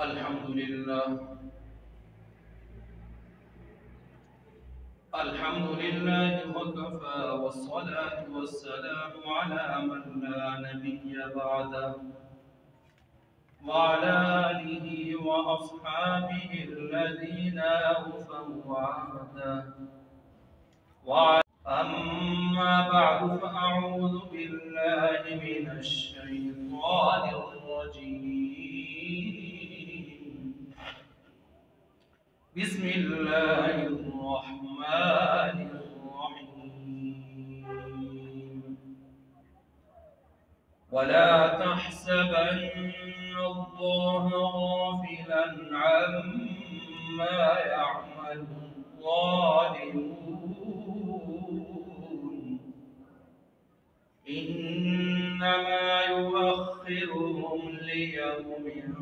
अल्हम्दुलिल्लाह वकफ़ा वस्सलातु वस्सलामु अला मन ला नबिय्य बअदह व अला आलिहि व अस्हाबिहि अल्लज़ीना वफ़ौ अहदह व अम्मा बअदु फ़अऊज़ु बिल्लाहि मिनश शैतानिर रजीम। बिस्मिल्लाहिर्रहमानिर्रहीम। वला तहसबन्नल्लाह गाफ़िलन अम्मा यअमलुज़्ज़ालिमून इन्नमा युअख़्खिरुहुम लियौमिन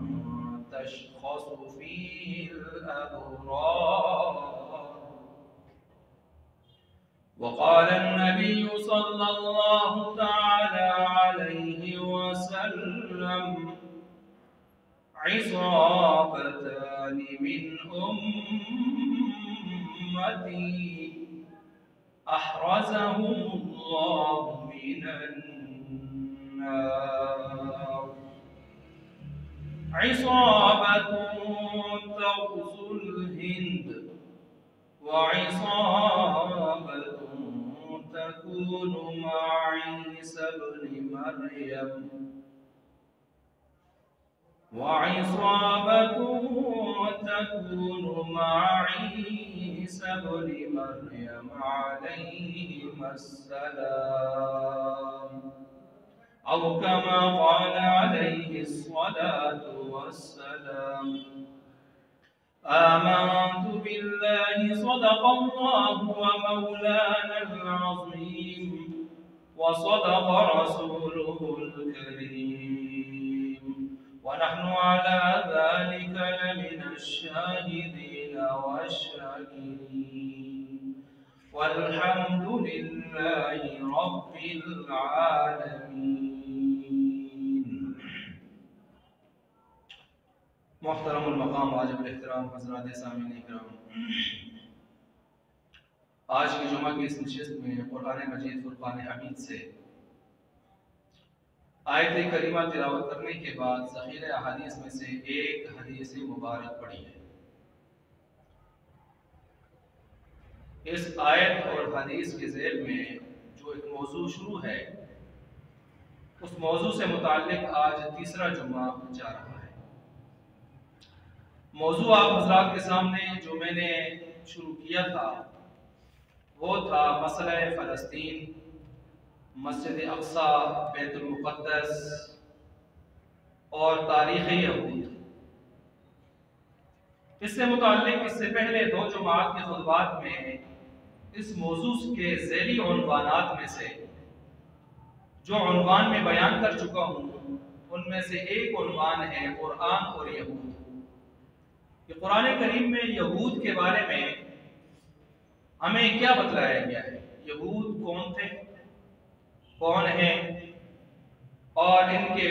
तशख़सु फ़ीहिल अबरार। वक़ाल अन्नबिय्यु सल्लल्लाहु तआला अलैहि वसल्लम इसाबतानि मिन उम्मती अहरज़हुमुल्लाहु मिनन नार। इसाबतुन तग़ज़ुल हिंद व इसाबतुन तकूनु मअ ईसा इब्न मरियम व इसाबतुन तकूनु मअ ईसा इब्न मरियम अलैहिस्सलाम औ कमा क़ाल अलैहिस्सलातु वस्सलाम। आमन्तु बिल्लाहि सदक़ल्लाहु व मौलानल अज़ीम व सदक़ रसूलुहुल करीम व नहनु अला ज़ालिका लमिनश शाहिदीन वश्शाकिरीन वल्हम्दुलिल्लाहि रब्बिल आलमीन। मोहतरमुल मकाम वाजिबुल एहतराम हज़रात सामीन इकराम, आज की जुमा की इस नशिस्त में कुरान मजीद फुरक़ान हमीद से आयत करीमा तिलावत करने के बाद ज़ख़ीरे अहादीस में से एक हदीस मुबारक पढ़ी है। इस आयत और हदीस के ज़ेल में जो एक मौजू शुरू है, उस मौजू से मुताल्लिक़ आज तीसरा जुमा जा रहा है। मौजू आप हज़रात के सामने जो मैंने शुरू किया था वो था मसला फ़लस्तीन, मस्जिद अक़सा, बैतुल मुक़द्दस और तारीख़ यहूद। इससे मुताल्लिक़ इससे पहले दो जुमात के खुतबात में इस मौजू के ज़ैली उन्वानात में से जो उन्वान में बयान कर चुका हूँ, उनमें से एक उन्वान है कुरान और यहूद। कुरान करीम में यहूद के बारे में हमें क्या बतलाया गया है, यहूद कौन थे, कौन हैं और इनके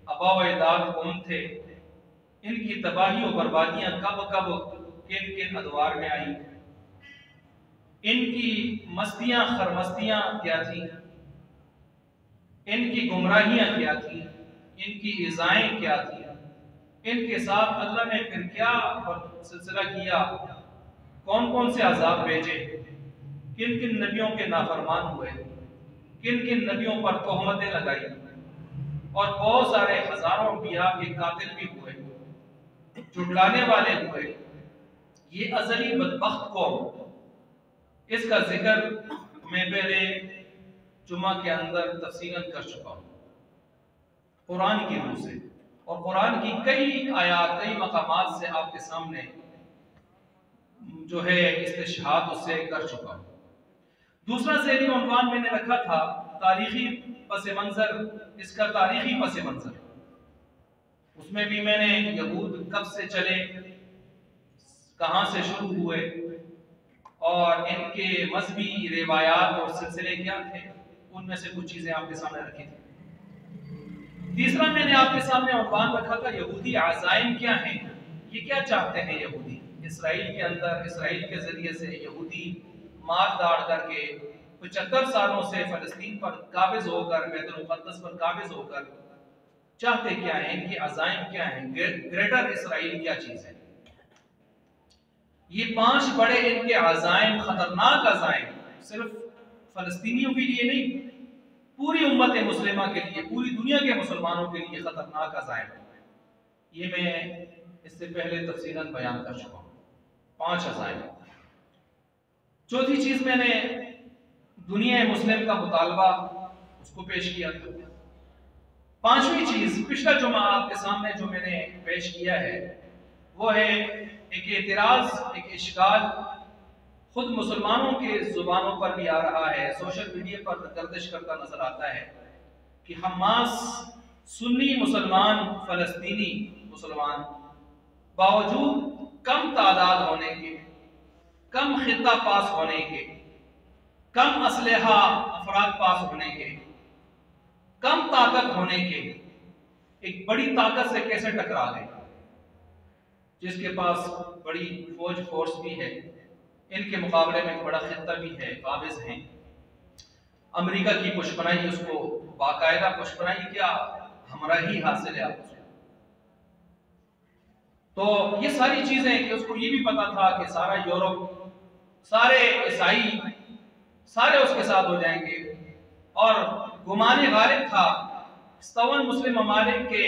आबा व अजदाद कौन थे, इनकी तबाही और बर्बादियां कब कब किन किन अदवार में आई, इनकी मस्तियां खरमस्तियां क्या थी, इनकी गुमराहियां क्या थी, इनकी इज़ाएं क्या थी, इनके साथ अल्लाह ने फिर क्या सिलसिला किया, कौन कौन से अज़ाब भेजे, किन किन नबियों के नाफरमान हुए, किन किन नबियों पर तोहमतें लगाई और बहुत सारे हजारों अंबिया के कातिल भी हुए, झुटलाने वाले हुए। ये अज़ली बदबख्त कौम, इसका जिक्र मैं पहले जुमा के अंदर तफसीलन कर चुका हूँ कुरान की रूह से, और कुरान की कई आयात, कई मकामात से आपके सामने जो है इस्तिशहाद उससे कर चुका हूँ। दूसरा ज़ैली उन्वान मैंने रखा था तारीखी पस मंज़र, इसका तारीखी पस मंज़र। उसमें भी मैंने यहूद कब से चले, कहाँ से शुरू हुए और इनके मजहबी रिवायात और सिलसिले क्या थे, उनमें से कुछ चीज़ें आपके सामने रखी थी। तीसरा मैंने आपके सामने उन्वान रखा था यहूदी अज़ाइम क्या हैं, ये क्या चाहते हैं यहूदी। इसराइल के अंदर इसराइल के जरिए से यहूदी मार दाड़ करके 75 सालों से फलस्तीन पर काबिज होकर, बैतुल मुक़द्दस पर काबिज होकर चाहते क्या है, इनके अज़ाइम क्या है, ग्रेटर इसराइल क्या चीज है। ये 5 बड़े इनके अज़ाइम, खतरनाक अज़ाइम, सिर्फ फलस्तीनियों के लिए नहीं, पूरी उम्मत मुस्लिमा के लिए, पूरी दुनिया के मुसलमानों के लिए खतरनाक अज़ाइम है। ये मैं इससे पहले तफसीलन बयान कर चुका हूँ। 5 अज़ाइम। चौथी चीज मैंने दुनिया मुस्लिम का मुतालबा उसको पेश किया था। 5वीं चीज पिछला जुमा आपके सामने जो मैंने पेश किया है वो है एक एतराज, एक इश्काल खुद मुसलमानों के जुबानों पर भी आ रहा है, सोशल मीडिया पर गर्दिश करता नजर आता है कि हमास सुन्नी मुसलमान, फलस्तीनी मुसलमान बावजूद कम तादाद होने के, कम खिता पास होने के, कम असलहा अफराद पास होने के, कम ताकत होने के, एक बड़ी ताकत से कैसे टकरा गए, जिसके पास बड़ी फौज फोर्स भी है, इनके मुकाबले में एक बड़ा खिता भी है, काबिज हैं। अमेरिका की पुष्पनाई, उसको बाकायदा पुष्पनाई क्या हमारा ही हासिल है आपको। तो ये सारी चीजें कि उसको ये भी पता था कि सारा यूरोप, सारे ईसाई सारे उसके साथ हो जाएंगे, और गुमाने गालिब था स्तवन मुस्लिम ममालिक के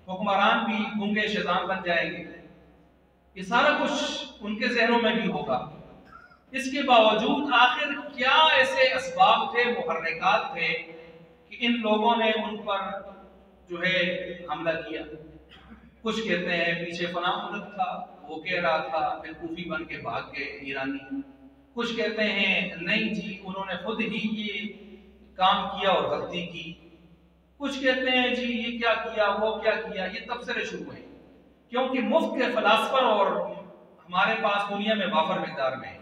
हुक्मरान भी गूंगे शैतान बन जाएंगे। ये सारा कुछ उनके जहनों में भी होगा। इसके बावजूद आखिर क्या ऐसे असबाब थे, मुहर्रिकात थे कि इन लोगों ने उन पर जो है हमला किया। कुछ कहते हैं पीछे फना मुल्क था, वो कह रहा था, फिर कूफी बन के भाग गए ईरानी। कुछ कहते हैं नहीं जी, उन्होंने खुद ही ये काम किया और गलती की। कुछ कहते हैं जी ये क्या किया, वो क्या किया। ये तबसरे शुरू हुए क्योंकि मुफ्त के फलासफर और हमारे पास दुनिया में वाफर मिकदार में,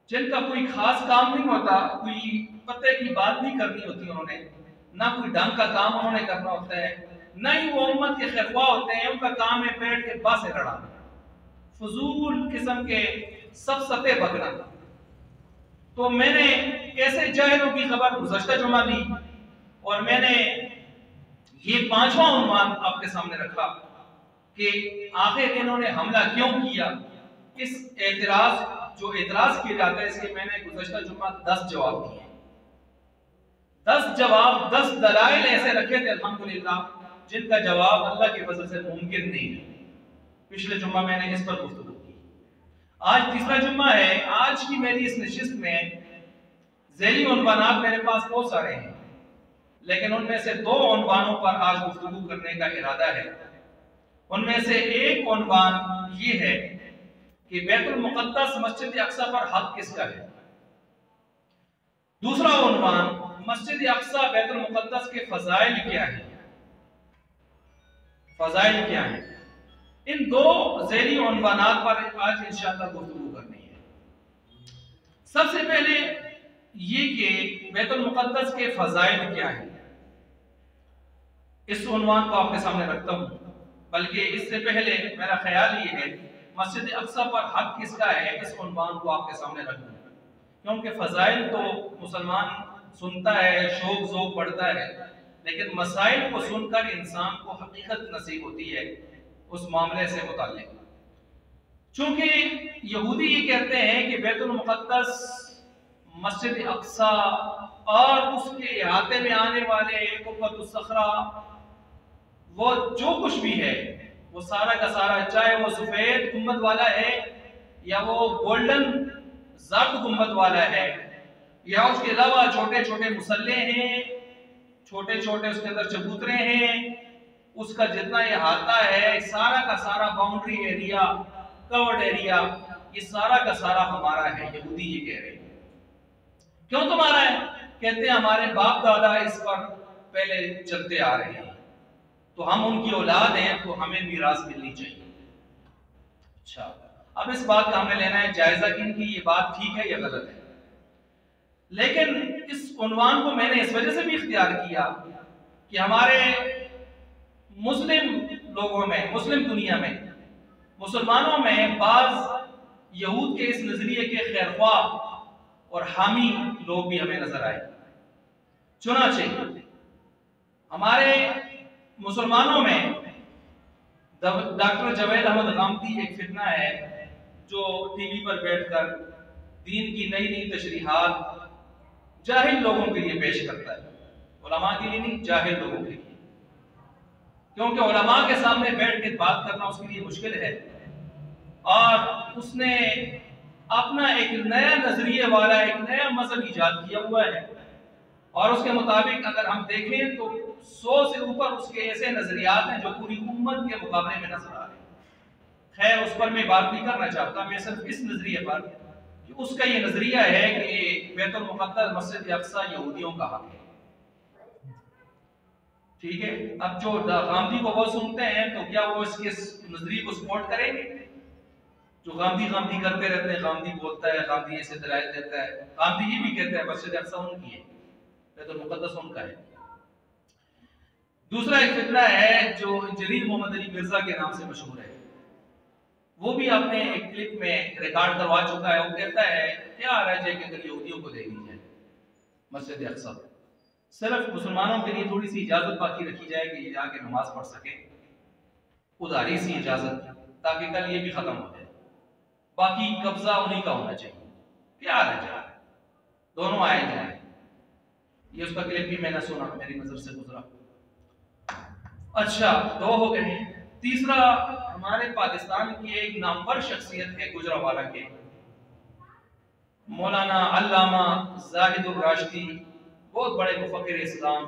जिनका कोई खास काम नहीं होता, कोई पते की बात नहीं करनी होती उन्होंने, ना कोई ढंग का काम उन्होंने करना होता है, ना ही वो उम्मत के खिफवा होते हैं। उनका काम है पेट के बासे लड़ाना, फजूल किस्म के सफसफे बकना। तो मैंने ऐसे जाहिलों की खबर गुज़श्ता जुमा दी और मैंने ये 5वां उन्वान आपके सामने रखा कि आखिर इन्होंने हमला क्यों किया। इस एतराज जो एतराज किया जाता है, इसके मैंने गुज़श्ता जुमा 10 जवाब दिए। 10 जवाब, 10 दलाइल ऐसे रखे थे अल्हम्दुलिल्लाह, जिनका जवाब अल्लाह की वजह से मुमकिन नहीं है। पिछले जुम्मा मैंने इस पर गुफ्तगू की। आज तीसरा जुम्मा है। आज की मेरी इस नशिस्त में ज़ैली उन्वानात मेरे पास बहुत सारे हैं, लेकिन उनमें से 2 उन्वानों पर आज गुफ्तगू करने का इरादा है। उनमें से एक उन्वान ये है कि बैतुल मुक़द्दस मस्जिद अक्सा पर हक किसका है। दूसरा उन्वान मस्जिद अक्सा बैतुल मुक़द्दस के फ़ज़ाइल क्या है, फ़ज़ाइल क्या है। इन 2 ज़ैली उन्वानात पर आज इंशाअल्लाह गुफ्तगू करनी है। सबसे पहले ये कि बैतुल मुक़द्दस के फ़ज़ाइल क्या है, इस उन्वान को आपके सामने रखता हूँ। बल्कि इससे पहले मेरा ख्याल ये है मस्जिद अक्सा पर हक किसका है, इस उन्वान को आपके सामने रख दूँ, क्योंकि फ़ज़ाइल तो मुसलमान सुनता है, शौक ज़ौक़ बढ़ता है, लेकिन मसाइल को सुनकर इंसान को हकीकत नसीब होती है उस मामले से मुताल्लिक़। चूंकि यहूदी ये कहते हैं कि बैतुल मुक़द्दस, मस्जिद अक्सा और उसके इहाते में आने वाले कुब्बतुस सखरा, वो जो कुछ भी है वो सारा का सारा, चाहे वो सफेद गुंबद वाला है या वो गोल्डन जर्द गुंबद वाला है या उसके अलावा छोटे छोटे मुसल्ले हैं, छोटे छोटे उसके अंदर चबूतरे हैं, उसका जितना ये अहाता है, सारा का सारा बाउंड्री एरिया, कवर्ड एरिया, ये सारा का सारा हमारा है। यहूदी ये कह रहे हैं। क्यों तुम्हारा है? कहते हैं हमारे बाप दादा इस पर पहले चलते आ रहे हैं, तो हम उनकी औलाद हैं, तो हमें मीरास मिलनी चाहिए। अच्छा, अब इस बात का हमें लेना है जायजा कि इनकी ये बात ठीक है या गलत है। लेकिन इस उन्वान को मैंने इस वजह से भी इख्तियार किया कि हमारे मुस्लिम लोगों में, मुस्लिम दुनिया में, मुसलमानों में बाज यहूद के इस नजरिए के खैरख्वाह और हामी लोग भी हमें नजर आए। चुनाचे हमारे मुसलमानों में डॉक्टर जवेद अहमद गामदी एक फितना है जो टीवी पर बैठकर दीन की नई नई तशरीहात जाहिल लोगों के लिए पेश करता है, उलमा के लिए नहीं, जाहिल लोगों के लिए। क्योंकि उलमा के सामने बैठ के बात करना उसके लिए मुश्किल है, और उसने अपना एक नया नजरिए वाला एक नया मजहब ईजाद किया हुआ है, और उसके मुताबिक अगर हम देखें तो 100 से ऊपर उसके ऐसे नजरियात हैं जो पूरी उम्मत के मुकाबले में नजर आ रहे हैं। खैर, उस पर मैं बात नहीं करना चाहता, मैं सिर्फ इस नजरिए पर कि उसका ये नजरिया है कि बैतुल मुक़द्दस मस्जिद अक़सा यहूदियों का हक है। ठीक है, अब जो गांधी को वो सुनते हैं तो क्या वो इसके नजरिए को सपोर्ट करेंगे? जो गांधी गांधी करते रहते हैं, गांधी बोलता है, गांधी ऐसे दलाइल देता है, गांधी ये भी कहते हैं मस्जिद अक़सा उनकी है, बैतुल मुक़द्दस उनका है। दूसरा एक फितना है जो जलील मोहम्मद अली मिर्जा के नाम से मशहूर है, वो भी आपने एक क्लिप में रिकॉर्ड करवा चुका है। वो कहता है क्या राज है कि अगर यहूदियों को दे दी जाए मस्जिद अक़सा, सिर्फ मुसलमानों के लिए थोड़ी सी इजाजत बाकी रखी जाए कि ये जाके नमाज पढ़ सके, उधारी सी इजाजत, ताकि कल ये भी खत्म हो जाए, बाकी कब्जा उन्हीं का होना चाहिए। क्या रह जाए, दोनों आए जाए। ये उसका क्लिप भी मैंने सुना, मेरी नजर से गुजरा। अच्छा, 2 हो गए। तीसरा, हमारे पाकिस्तान की एक नामवर शख्सियत है गुजरावाला के मौलाना अल्लामा जाहिदुर राशिदी, बहुत बड़े मुफक्किर इस्लाम,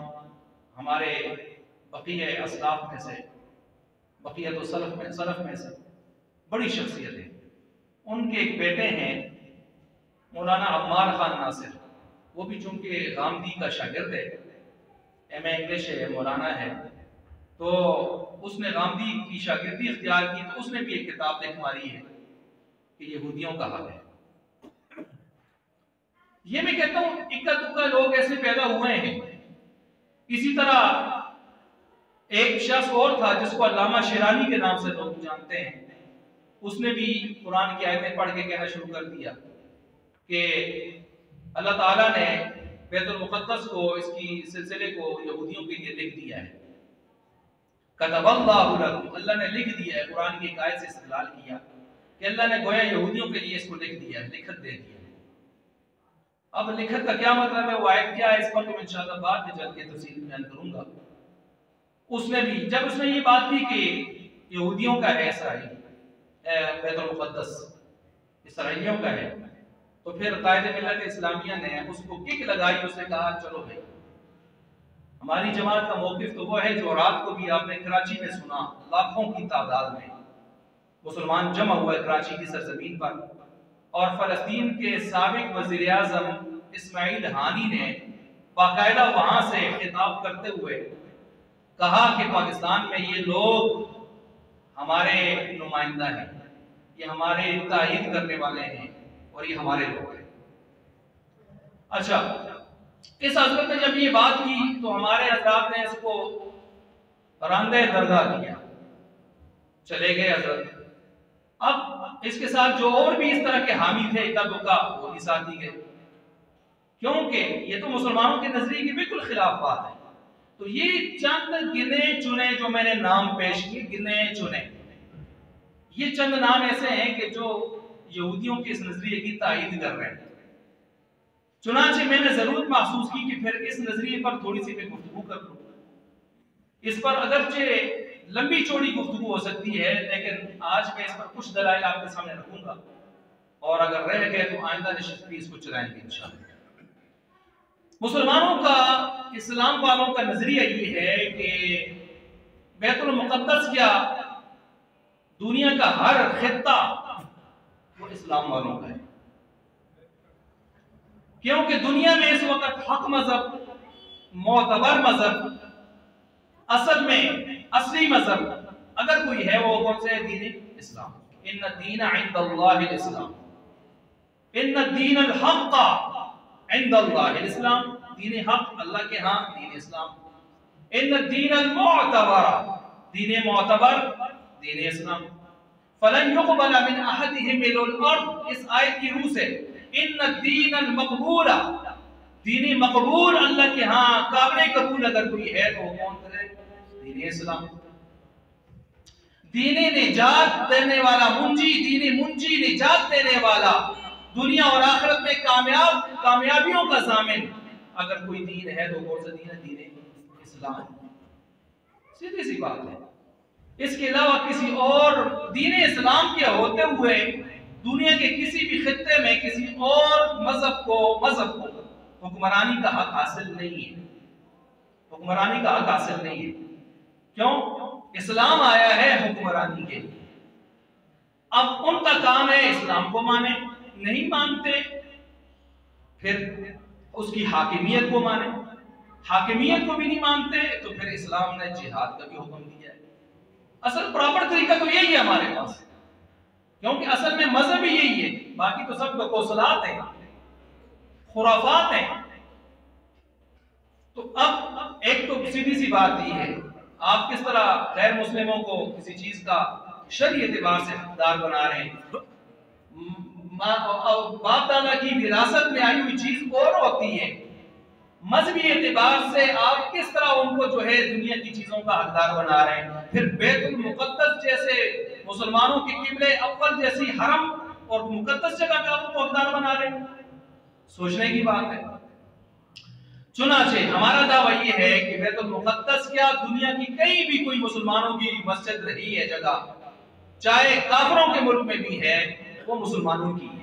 हमारे बक़िया असलाफ में से, बक़िया तो सलफ में से बड़ी शख्सियत है। उनके एक बेटे हैं मौलाना अम्मार खान नासिर, वो भी चूंकि गामदी का शागिर्द है, MA इंग्लिश है, मौलाना है, तो उसने गामदी की शागिर्दी इख्तियार की, तो उसने भी एक किताब लिख मारी है कि यहूदियों का हक है। ये मैं कहता हूं इक्का दुक्का लोग ऐसे पैदा हुए हैं। इसी तरह एक शख्स और था जिसको अल्लामा शिरानी के नाम से लोग जानते हैं, उसने भी कुरान की आयतें पढ़ के कहना शुरू कर दिया कि अल्लाह ताला ने बैतुल मुक़द्दस को, इसकी सिलसिले को यहूदियों के लिए लिख दिया है। कतबल्लाहु लहुम, अल्लाह ने लिख दिया है। कुरान की एक आयत से इस्तेदलाल किया कि अल्लाह ने गोया यहूदियों के लिए इसको लिख दिया है, लिखत दे दिया है। अब लिखत का क्या मतलब है, वो आयत क्या है, इस पर तो इंशाअल्लाह बाद में चल के तफसील बयान करूंगा। उसने भी जब उसने ये बात की कि यहूदियों का है इसराइल, बैतुल मुक़द्दस इसराइलियों का है, तो फिर कायदे मिल्लत इस्लामिया ने उसको किक लगाई। उसने कहा चलो भाई, हमारी जमात का मौक़िफ़ तो वो है जो रात को भी आपने कराची में सुना, लाखों की तादाद में मुसलमान जमा हुए कराची की सरजमीन पर, और फ़लस्तीन के साबिक़ वज़ीर आज़म इस्माइल हानी ने बाकायदा वहां से खिताब करते हुए कहा कि पाकिस्तान में ये लोग हमारे नुमाइंदा हैं, ये हमारे तायीद करने वाले हैं, और ये हमारे लोग हैं। अच्छा, इस हज़रत ने जब ये बात की तो हमारे हज़रात ने इसको रांदे दरगाह किया, चले गए हज़रत। अब इसके साथ जो और भी इस तरह के हामी थे इक्का दुक्का, वो भी साथ ही गए, क्योंकि ये तो मुसलमानों के नजरिए के बिल्कुल खिलाफ बात है। तो ये चंद गिने चुने जो मैंने नाम पेश किए, गिने चुने, ये चंद नाम ऐसे हैं कि जो यहूदियों के इस नजरिए की तायीद कर रहे हैं। चुनांचे मैंने जरूरत महसूस की कि फिर इस नजरिए पर थोड़ी सी मैं गुफ्तगू कर लूं। इस पर अगरचे लंबी चौड़ी गुफ्तगू हो सकती है, लेकिन आज मैं इस पर कुछ दलाइल आपके सामने रखूंगा, और अगर रह गए तो आइंदा नशिस्त भी इसको चलाएंगे इंशाअल्लाह। मुसलमानों का, इस्लाम वालों का नजरिया ये है कि बैतुल मुक़द्दस क्या, दुनिया का हर खित्ता वो इस्लाम वालों का है, क्योंकि दुनिया में इस वक्त हक मजहब, मोतबर मजहब, असल में असली मजहब अगर कोई है वो कौन सा है? दीन इस्लाम। इन्ना दीन इंदल्लाहिल इस्लाम, इन्ना दीनल हक़ इंदल्लाहिल इस्लाम, दीन हक अल्लाह के यहाँ दीन इस्लाम। इन दीनल मुअतबर, दीन मुअतबर दीन इस्लाम, फलन युक़बल मिन अहदिहिम मिलुल अर्द, इस आयत की रूह से इन दीनल मक़बूला, दीन मकबूल अल्लाह के यहाँ काबिल कबूल अगर कोई है तो कौन है? दीन इस्लाम। दीन निजात देने वाला मुंजी, दीन मुंजी निजात देने वाला, दुनिया और आखिरत में कामयाबियों का ज़ामिन अगर कोई दीन है तो कौन सा दीन है? दीन इस्लाम। सीधी सी बात है। इसके अलावा किसी और दीन इस्लाम के होते हुए दुनिया के किसी भी खित्ते में किसी और मजहब को हुक्मरानी का हक हासिल नहीं है, हुक्मरानी का हक हासिल नहीं है। क्यों? इस्लाम आया है हुक्मरानी के लिए। अब उनका काम है इस्लाम को माने, नहीं मानते फिर उसकी हाकिमियत को माने, हाकिमियत को भी नहीं मानते तो फिर इस्लाम ने जिहाद का भी हुक्म दिया है। असल प्रॉपर तरीका तो यही है हमारे पास, क्योंकि असल में मजहब ही यही है, बाकी तो सब कौसलात हैं, खुराफात हैं। तो अब एक तो सीधी सी बात ये है, आप किस तरह गैर मुस्लिमों को किसी चीज का शरई एतबार से हकदार बना रहे हैं। बाप दादा की विरासत में आई हुई चीज और होती है, मजहबी एतबार से आप किस तरह उनको जो है दुनिया की चीजों का हकदार बना रहे हैं। फिर बैतुल मुक़द्दस जैसे मुसलमानों के किबले अव्वल जैसी हरम और मुक़द्दस जगह का उनको हकदार बना रहे हैं, सोचने की बात है। चुनाचे हमारा दावा ये है कि बैतुल मुक़द्दस क्या दुनिया की कहीं भी कोई मुसलमानों की मस्जिद रही है जगह, चाहे काफिरों के मुल्क में भी है, वो मुसलमानों की है।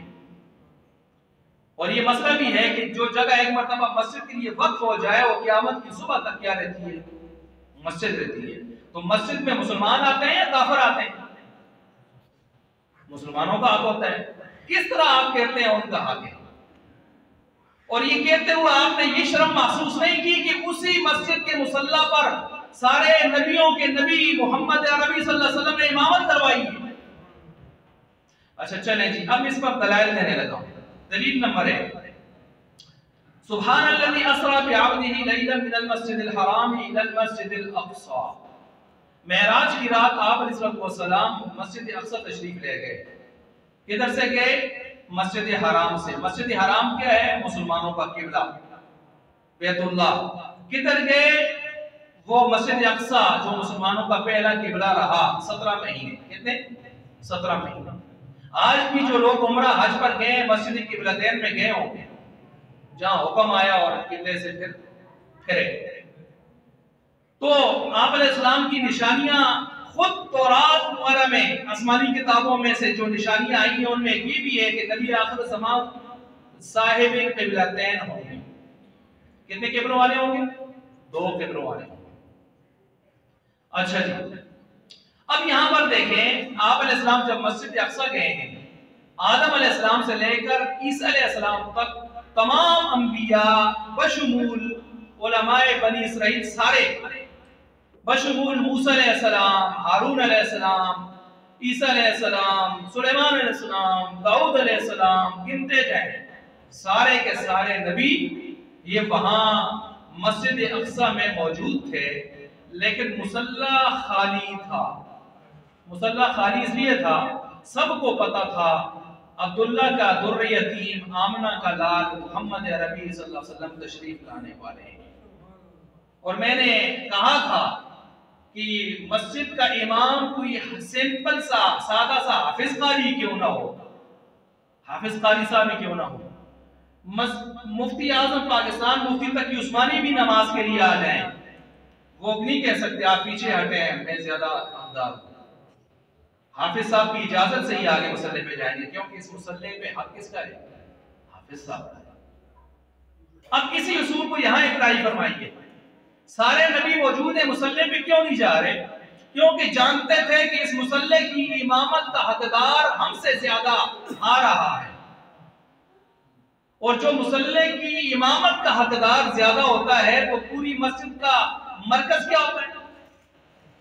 और ये मसला भी है कि जो जगह एक मरतबा मस्जिद के लिए वक्फ हो जाए वो क़यामत की सुबह तक क्या रहती है? मस्जिद रहती है। तो मस्जिद में मुसलमान आते हैं या काफिर आते हैं? मुसलमानों का हक होता है। किस तरह आप कहते हैं उनका हक है? और ये कहते हुए आपने ये शर्म महसूस नहीं की कि उसी मस्जिद के मुसल्ला पर सारे नबियों के नबी मोहम्मद अरबी सल्लल्लाहु अलैहि वसल्लम ने इमामत करवाई है। अच्छा चलें जी, अब इस पर दलाइल देने लगा हूं। दलील नंबर 1, सुब्हानल्लज़ी अस्रा बिअब्दिही लैलन मिनल मस्जिदिल हराम इलल मस्जिदिल अक़सा। मेराज की रात आप अलैहिस्सलातु वस्सलाम मस्जिद अक़सा तशरीफ ले गए। किधर से गए? मस्जिद हराम से। मस्जिद हराम क्या है? मुसलमानों का किबला, बैतुल्लाह। किधर गए? वो मस्जिद अक़सा जो मुसलमानों का पहला किबला रहा 17 महीने। कितने? 17 महीने। आज भी जो लोग उम्रा हज पर गए मस्जिद किबलतैन में गए होंगे, जहां हुक्म आया और किबले से फिर फिरे। तो आप अलैहिस्सलाम की निशानियां खुद तौरात मुबारक में आसमानी किताबों में से जो निशानियां आई हैं उनमें ये भी है कि नबी आखिर ज़मान साहिब किबलतैन होंगे। कितने किबलों वाले होंगे? 2 किबलों वाले होंगे। अच्छा जी, अब यहां पर देखें, आप अलैहिस्सलाम जब मस्जिद अक़सा गए हैं, आदम अलैहिस्सलाम से लेकर ईसा अलैहिस्सलाम तक तमाम अंबिया बशमूल उलमाए बनी इसराइल सारे, बशमूल मूसा अलैहिस्सलाम, हारून अलैहिस्सलाम, ईसा अलैहिस्सलाम, सुलेमान अलैहिस्सलाम, दाऊद अलैहिस्सलाम, गिनते जाएं सारे के सारे नबी ये वहां मस्जिद अक़सा में मौजूद थे। लेकिन मुसल्ला खाली था। मुसल्ला खाली इसलिए था, सबको पता था अब्दुल्ला का दुर्र यतीम, आमना का लाल मोहम्मद अरबी सल्लल्लाहु अलैहि वसल्लम तशरीफ लाने वाले हैं। और मैंने कहा था कि मस्जिद का इमाम कोई सिंपल सा सादा सा हाफिज कारी क्यों ना हो, हाफिज कारी साहब ही क्यों ना हो। मुफ्ती आजम पाकिस्तान मुफ्ती तकी उस्मानी भी नमाज के लिए आ जाएं, वो नहीं कह सकते आप पीछे हटे हैं, मैं ज्यादा हकदार हूं। हाफिज साहब की इजाजत से ही आगे मुसल्ले पे जाएंगे, क्योंकि इस मुसल्ले पे हक किसका है? हाफिज साहब का। अब इसी उसूल को यहां इक्राई फरमाइए, सारे नबी मौजूद है, मुसल्ले पे क्यों नहीं जा रहे? क्योंकि जानते थे कि इस मुसल्ले की इमामत का हकदार हमसे ज्यादा आ रहा है। और जो मुसल्ले की इमामत का हकदार ज्यादा होता है तो पूरी मस्जिद का मरकज क्या होता है?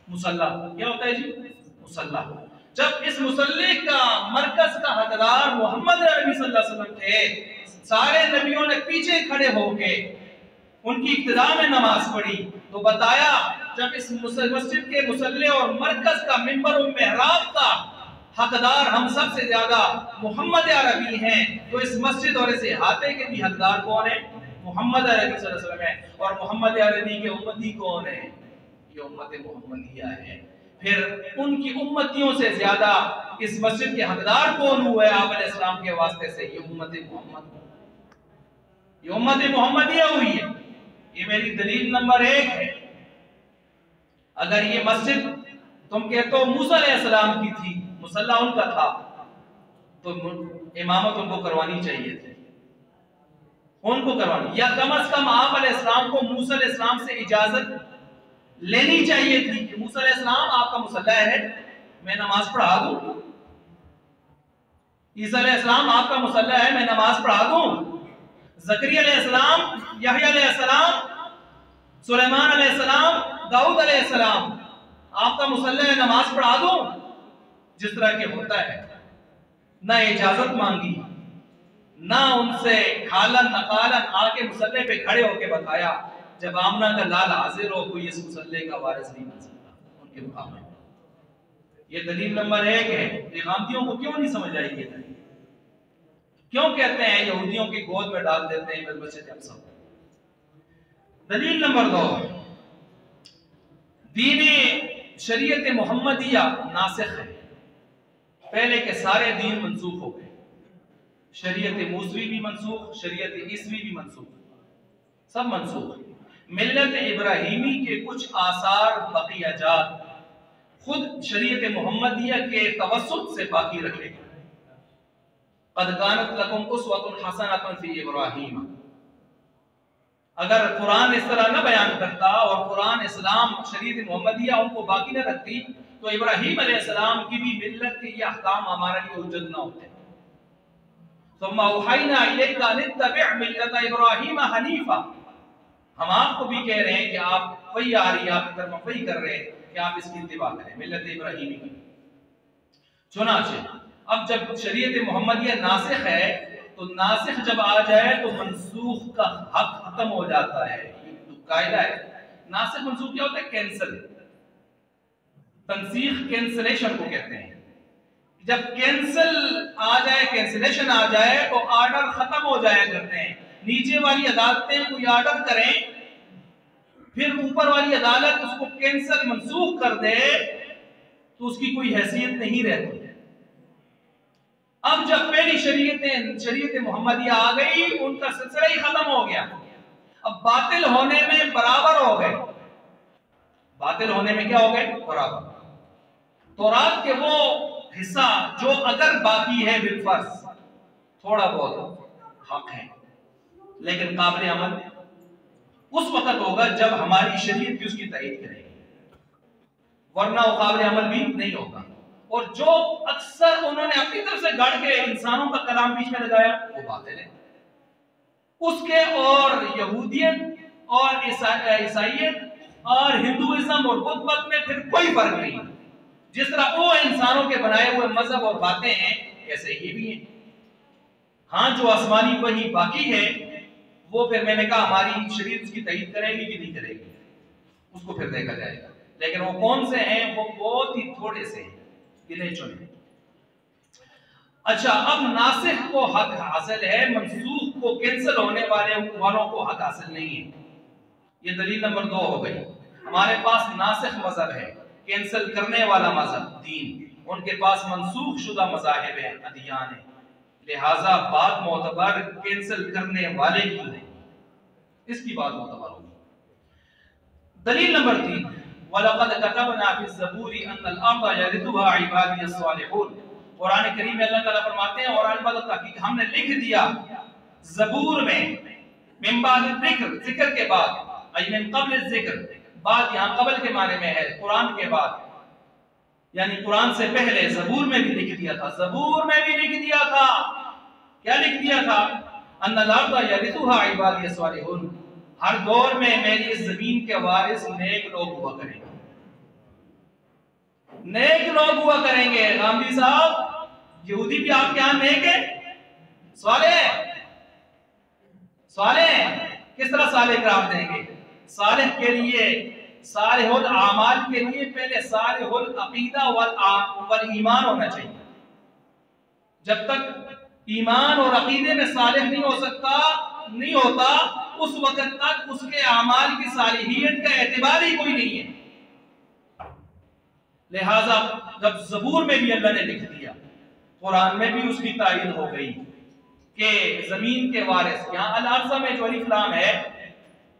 मुसल्ला। क्या होता है जी? मुसल्ला। जब इस मुसल्ले का मरकज का हकदार मोहम्मद अरबी सल्लल्लाहु अलैहि वसल्लम थे, सारे नबियों ने पीछे खड़े होके उनकी इब्तिदा में नमाज पढ़ी, तो बताया जब इस मस्जिद के मुसल्ले और मरकज का मिंबर और मेहराब का हकदार हम सबसे ज्यादा मोहम्मद अरबी हैं, तो इस मस्जिद और इस इहाते के भी हकदार कौन है? मोहम्मद अरबी सल्लल्लाहु अलैहि वसल्लम है। और मोहम्मद अरबी के उम्मती कौन है? ये उम्मत मोहम्मदिया है। फिर उनकी उम्मतियों से ज्यादा इस मस्जिद के हकदार कौन हुए आप अलैहिस्सलाम के वास्ते से? ये उम्मत मोहम्मद, ये उम्मत मोहम्मदिया हुई है। ये मेरी दलील नंबर 1 है। अगर ये मस्जिद तुम कहते हो मूसा अलैहिस्सलाम की थी, मुसल्ला उनका था, तो इमामत उनको करवानी चाहिए थी, उनको करवानी, या कम से कम आप अलैहिस्सलाम को मूसा अलैहिस्सलाम से इजाजत लेनी चाहिए थी कि मूसा अलैहिस्सलाम आपका मुसल्ला है, मैं नमाज पढ़ा दूं। ईसा अलैहिस्सलाम आपका मुसल्ला है, मैं नमाज पढ़ा दूं। ज़करिया अलैहिस्सलाम, यहया अलैहिस्सलाम, सुलेमान अलैहिस्सलाम, दाऊद अलैहिस्सलाम आपका मुसल्ला है, नमाज पढ़ा दूं। जिस तरह के होता है, ना इजाजत मांगी, ना उनसे खालन नकालन आके मुसल्ले पे खड़े होके बताया। जब आमना का लाल हाजिर हो, कोई इस मुसल्ले का वारिस नहीं बन सकता उनके मुकाबले। ये दलील नंबर 1 है। इमामतियों को क्यों नहीं समझ आई ये दलील? क्यों कहते हैं यहूदियों की गोद में डाल देते हैं मस्जिद अक्सा? दलील नंबर 2, दीने शरीयत मोहम्मदिया नासिख है। पहले के सारे दीन मंसूख हो गए। शरीयत मूसवी भी मंसूख, शरीयत ईसवी भी मंसूख, सब मंसूख। मिल्लत इब्राहिमी के कुछ आसार बक़ियाजात खुद शरीयत मोहम्मदिया के तवस्सुत से बाकी रखे गए। क़द कानत लकुम उस्वतुन हसनतुन फ़ी इब्राहीम। अगर कुरान इस तरह न बयान करता और कुरान इस्लाम शरीयत मोहम्मदिया उनको बाकी न रखती, तो इब्राहीम अलैहिस्सलाम की भी मिल्लत के ये अहकाम हमारे लिए हुज्जत न होते। सुम्मा औहयना इलैका अन इत्तबि' मिल्लत इब्राहीम हनीफा। हम आपको भी कह रहे हैं कि आप वही आ रही है, आप तरफ वही कर रहे हैं कि आप इसकी इत्तिबा करें, मिल्लत इब्राहीमी की। चुनांचे अब जब शरीयत मोहम्मदिया नासिख है, तो नासिख जब आ जाए तो मंसूख का हक खत्म हो जाता है। ये तो कायदा है। नासिख मंसूख क्या होता है? कैंसिल, तंसीख कैंसिलेशन को कहते हैं। जब कैंसिल आ जाए, कैंसिलेशन आ जाए, तो ऑर्डर खत्म हो जाया करते हैं। नीचे वाली अदालतें कोई ऑर्डर करें, फिर ऊपर वाली अदालत उसको कैंसिल मंसूख कर दे, तो उसकी कोई हैसियत नहीं रहती। अब जब पहली शरीयत मोहम्मदिया आ गई, उनका सिलसिला ही खत्म हो गया। अब बातिल होने में बराबर हो गए। बातिल होने में क्या हो गए? बराबर। तौरात के वो हिस्सा जो अगर बाकी है बिलफर्ज, थोड़ा बहुत हक है, लेकिन काबिल अमल उस वक्त होगा जब हमारी शरीयत भी उसकी तायीद करेगी, वरना वो काबिल अमल भी नहीं होगा। और जो अक्सर उन्होंने अपनी तरफ से गढ़ के इंसानों का कलाम बीच में लगाया, वो बातिल है। उसके और यहूदियत और ईसाईयत और हिंदुइज्म और बुद्ध मत में फिर कोई फर्क नहीं। जिस तरह वो इंसानों के बनाए हुए मजहब और बातें हैं, ऐसे ये भी हैं। हाँ, जो आसमानी वही बाकी है, वो फिर मैंने कहा हमारी शरीयत उसकी तईद करेगी कि नहीं करेगी, उसको फिर देखा जाएगा। लेकिन वो कौन से हैं? वो बहुत ही थोड़े से हैं, गिने चुने। अच्छा, अब नासिख को हक हासिल है, मंसूख को कैंसिल होने वालों को हक हासिल नहीं है। ये दलील नंबर 2 हो गई। हमारे पास नासिख मजहब है, कैंसिल करने वाला मजहब दीन। उनके पास मंसूख शुदा मज़ाहिब है, अदियान है। लिहाजा बात मोतबर कैंसिल करने वाले की है, इसकी बात मोतबर होगी। दलील नंबर 3, वलक़द कतबना फ़ी ज़बूरी अन्नल अर्ज़ यरिथुहा इबादी अस्सालिहून। कुरान करीम में अल्लाह ताला फरमाते हैं, और अलबत्ता ताकि हमने लिख दिया ज़बूर में, मिन बाद ज़िक्र के बाद, अय मिन क़ब्ल ज़िक्र, बाद यहां क़ब्ल के माने में है, कुरान के बाद, यानी कुरान से पहले ज़बूर में भी लिख दिया था। ज़बूर में भी लिख दिया था, क्या लिख दिया था? अन्नल अर्ज़ यरिथुहा इबादी अस्सालिहून, हर दौर में मेरी इस जमीन के वारिस नेक लोग हुआ करेंगे, नेक लोग हुआ करेंगे। गांधी साहब, यहूदी भी आपके यहां नेक है? साले किस तरह साले करार देंगे? सालिह के लिए, सालिहुल आमाल के लिए पहले सालिहुल अकीदा वल ईमान होना चाहिए। जब तक ईमान और अकीदे में सालिह नहीं होता उस वक्त तक उसके आमाल की सालिहियत का एतबार ही कोई नहीं है। लिहाजा जब ज़बूर में भी अल्लाह ने लिख दिया, कुरान में भी उसकी तारीफ हो गई कि जमीन के वारिस, यहाँ अल अर्ज़ा में जो अलिफ लाम है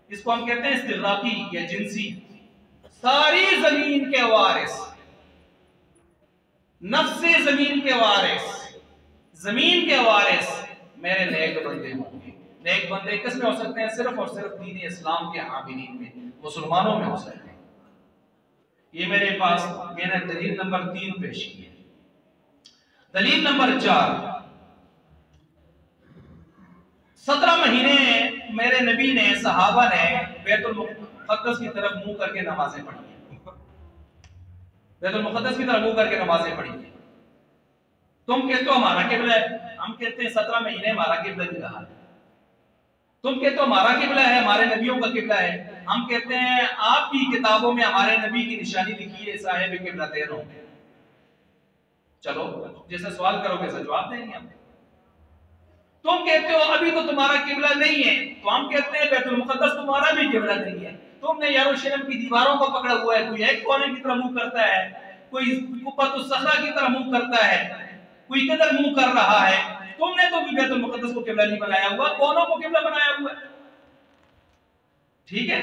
इसको हम कहते हैं इस्तिग़राक़ी या जिनसी, सारी जमीन के वारिस, नफ्से जमीन के वारिस, जमीन के वारिस मेरे नेक बंदे होंगे। नेक बंदे किस में हो सकते हैं? सिर्फ और सिर्फ दीन इस्लाम के हामिलीन में, मुसलमानों में हो सकते हैं। ये मेरे पास मैंने दलील नंबर 3 पेश की है। दलील नंबर 4, 17 महीने मेरे नबी ने, सहाबा ने बैतुल मुक़द्दस की तरफ मुंह करके नमाजें पढ़ी है, बैतुल मुक़द्दस की तरफ मुंह करके नमाजें पढ़ी है। तुम कहते हो हमारा किबला है, हम कहते हैं 17 महीने हमारा किबला नहीं रहा है। तुम कहते हो हमारा किबला है, हमारे नबियों का किबला है, हम कहते हैं आपकी किताबों में हमारे नबी की निशानी लिखी है, साहिब किबलतैन हो। चलो जैसे सवाल करोगे ऐसा जवाब देंगे हम। तुम कहते हो अभी तो तुम्हारा किबला नहीं है, तो हम कहते हैं बैतुल मुक़द्दस तुम्हारा भी किबला नहीं है। तुमने यरूशलेम की दीवारों को पकड़ा हुआ है, कोई एक कोने की तरफ मुंह करता है, कोई कुब्बतुस सखरा की तरफ मुंह करता है, कोई किधर मुंह कर रहा है। तुमने तो भी बैतुल मुक़द्दस को किबला नहीं बनाया हुआ, कोनों को किबला बनाया हुआ है। ठीक है,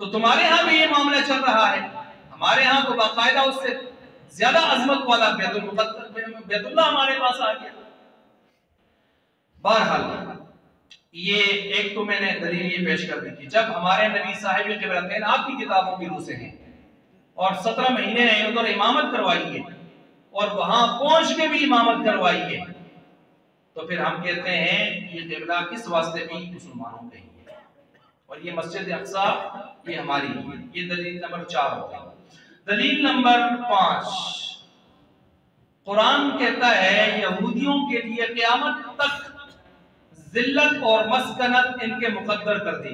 तो तुम्हारे यहां भी ये मामला चल रहा है, हमारे यहां तो बाकायदा उससे ज्यादा अजमत वाला बैतुल्लाह हमारे पास आ गया। बहरहाल ये एक तो मैंने दलील ये पेश कर दी थी, जब हमारे नबी साहिब क़िबलतैन आपकी किताबों की रूह से हैं और 17 महीने उधर इमामत करवाई है और वहां पहुंच के भी इमामत करवाई है, तो फिर हम कहते हैं ये क़िबला किस वास्ते भी मुसलमानों का ही है और ये मस्जिद अक्सा ये हमारी है। ये दलील नंबर 4 हो गई। दलील नंबर 5, कुरान कहता है यहूदियों के लिए क़यामत तक जिल्लत और मस्कनत इनके मुकद्दर कर दी।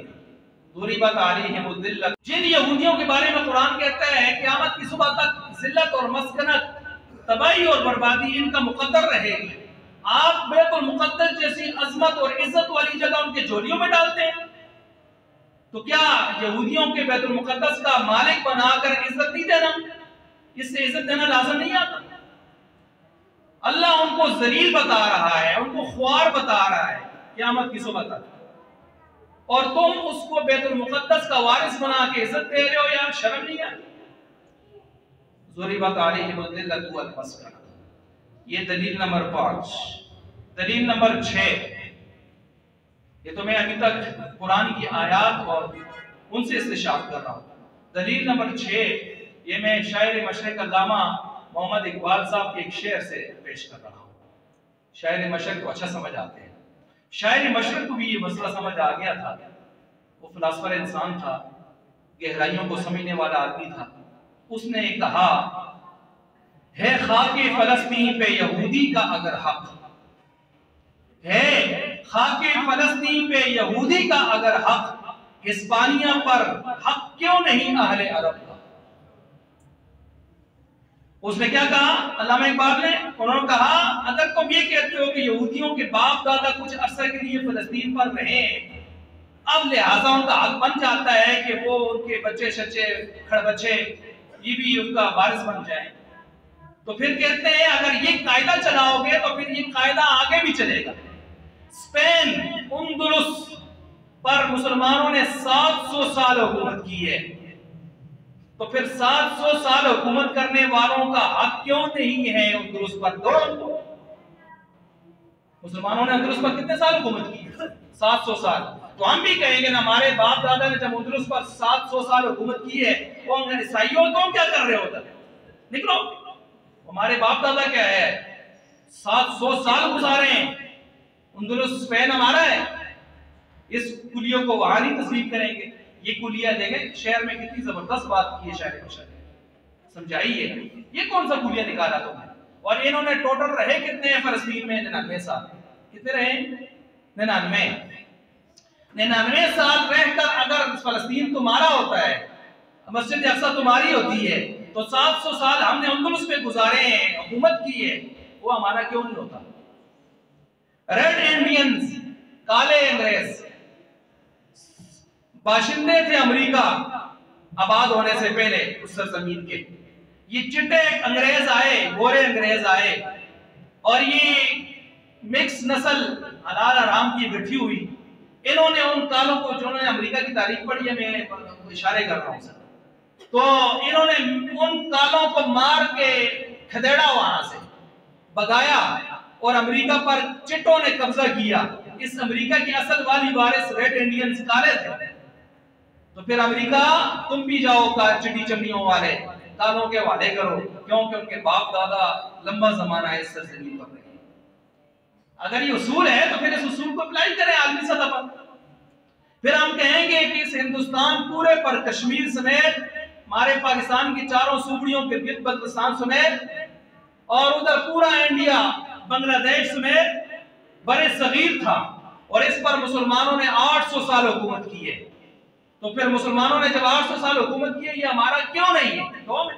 दुरिबत अलैहिमुज़ जिल्लत, जिन यहूदियों के बारे में कुरान कहता है क़यामत की सुबह तक जिल्लत और मस्कनत, तबाही और बर्बादी इनका मुकद्दर रहेगी। आप बैतुल मुक़द्दस जैसी अजमत और इज्जत वाली जगह उनके झोलियों में डालते हैं, तो क्या यहूदियों के बैतुल मुक़द्दस का मालिक बनाकर इज्जत नहीं देना, इससे इज्जत देना लाज़िम नहीं आता? अल्लाह उनको जलील बता रहा है, उनको ख्वार बता रहा है क़यामत की सुबह तक, और तुम उसको बैतुल मुक़द्दस का वारिस बना के इज्जत दे रहे हो, यार शर्म नहीं आती? ज़ुरिबत अलैहिमुज़ ज़िल्लतु वल मस्कनत। ये दलील नंबर 5। दलील नंबर 6, ये तो मैं अभी तक कुरान की आयत और उनसे इस्तिशाफ कर रहा हूँ। दलील नंबर 6 ये मैं शायर मशरिक़ अल्लामा मोहम्मद इकबाल साहब के एक शेर से पेश कर रहा हूँ। शायर मशरिक़ को अच्छा समझ आते हैं, शायर मशरिक़ को भी ये मसला समझ आ गया था। वो फिलासफर इंसान था, गहराइयों को समझने वाला आदमी था। उसने कहा है खाके फलस्तीन पे यहूदी का अगर हक है, खाके फलस्तीन पे यहूदी का अगर हक, हिस्पानिया पर हक क्यों नहीं अहले अरब का? उसने क्या कहा अल्लामा इकबाल ने? उन्होंने कहा अगर तुम ये कहते हो कि यहूदियों के बाप दादा कुछ अरसे के लिए फलस्तीन पर रहे, अब लिहाजा उनका हक बन जाता है कि वो उनके बच्चे शच्चे खड़बच्चे ये भी उनका वारिस बन जाए, तो फिर कहते हैं अगर ये कायदा चलाओगे तो फिर ये कायदा आगे भी चलेगा। स्पेन उंदुलुस पर मुसलमानों ने 700 साल हुकूमत की है, तो फिर 700 साल हुकूमत करने वालों का हक क्यों नहीं है उंदुलुस पर? दो मुसलमानों ने उंदुलुस पर कितने साल हुकूमत की? 700 साल। तो हम भी कहेंगे ना हमारे बाप दादा ने जब उंदुलुस पर 700 साल हुकूमत की है, वो ईसाइयों तुम क्या कर रहे हो उधर? निकलो। हमारे बाप दादा क्या है 700 साल गुजारे हैं, उंदुलुस स्पेन हमारा है, इस कुलियों को वहां नहीं तस्लीम करेंगे। ये कुलिया देखें शहर में कितनी जबरदस्त बात की है शायर बशर, समझाइए ये कौन सा कुलिया निकाला तुमने? और इन्होंने टोटल रहे कितने हैं फलस्तीन में? 99 साल। कितने रहे? 99। 99 साल रहकर अगर फलस्तीन तुम्हारा होता है, मस्जिद अक्सा तुम्हारी होती है, तो 700 साल हमने अंदलुस पे गुजारे हैं, हुकूमत की है, वो हमारा क्यों नहीं होता? रेड इंडियंस, काले अंग्रेज बाशिंदे थे अमेरिका आबाद होने से पहले उस सरजमीन के। ये चिट्टे अंग्रेज आए, गोरे अंग्रेज आए, और ये मिक्स नस्ल हलाल हराम की इकट्ठी हुई। इन्होंने उन कालों को, जिन्होंने अमेरिका की तारीख पढ़ी है, मैं इशारे कर रहा हूं सर, तो इन्होंने उन कालों को मार के खदेड़ा, वहां से भगाया, और अमेरिका पर चिट्टों ने कब्जा किया। इस अमेरिका की असल वाली वारिस रेड इंडियंस काले थे। तो फिर अमेरिका तुम भी जाओ चिट्टी चमड़ियों वाले, कालों के वादे करो, क्योंकि उनके बाप दादा लंबा जमाना इस सरजमीन पर रहे। अगर ये उसूल है तो फिर इस उसूल को अप्लाई करें आलमी सतह पर। फिर हम कहेंगे कि इस हिंदुस्तान पूरे पर, कश्मीर समेत, हमारे पाकिस्तान की चारों सूबड़ियों, गिलगित बल्तिस्तान समेत, और उधर पूरा इंडिया, बांग्लादेश समेत बड़े सगीर था, और इस पर मुसलमानों ने 800 साल हुकूमत की है। तो फिर मुसलमानों ने जब 800 साल हुकूमत की है, ये हमारा क्यों नहीं है? तो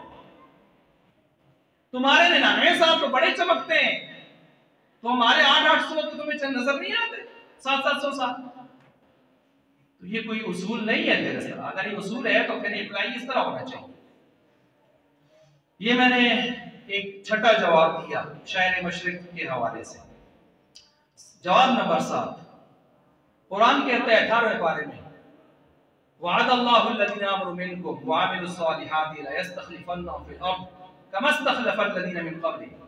तुम्हारे 99 साल तो बड़े चमकते हैं, तो हमारे 800 तो तुम्हें नजर नहीं आते, 700 साल। तो ये कोई उसूल नहीं है मेरे सर। अगर ये उसूल है तो फिर अप्लाई इस तरह होना चाहिए। ये मैंने एक छठा जवाब दिया शायर मशरिक के हवाले से। जवाब नंबर 7, कुरान कहता है 18वें पारे में, वअदल्लाहु अल्लज़ीना आमनु मिनकुम व अमिलुस सालिहाति ला यस्तखलिफन्नहुम फिल अर्द कमा इस्तखलफल लज़ीना मिन क़ब्लिहिम।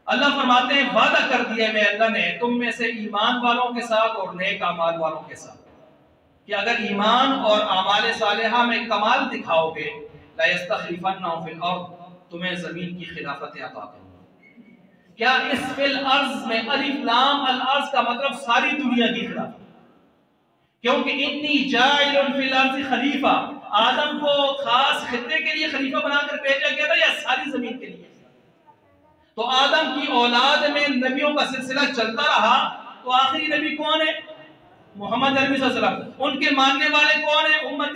अल्लाह फरमाते हैं, वादा कर दिया मैं अल्लाह ने तुम में से ईमान वालों के साथ और नेक अमाल वालों के साथ, कि अगर ईमान और अमाल सालिहा में कमाल दिखाओगे, ला यस्तखलिफन्नहुम फिल अर्द, तुम्हें जमीन की खिलाफत अता करूंगा। क्या इस फिल अर्ज में अलिफ लाम अल अर्ज का मतलब सारी दुनिया की खिलाफत? क्योंकि इन्नी जाइलुन फिल अर्ज खलीफा, आदम को खास खित्ते के लिए खलीफा बनाकर भेजा गया था या सारी जमीन के लिए? तो आदम की औलाद में नबियों का सिलसिला चलता रहा, तो आखिरी नबी कौन है? मोहम्मद अरबी सल्लल्लाहु अलैहि वसल्लम। उनके मानने वाले कौन है? उम्मत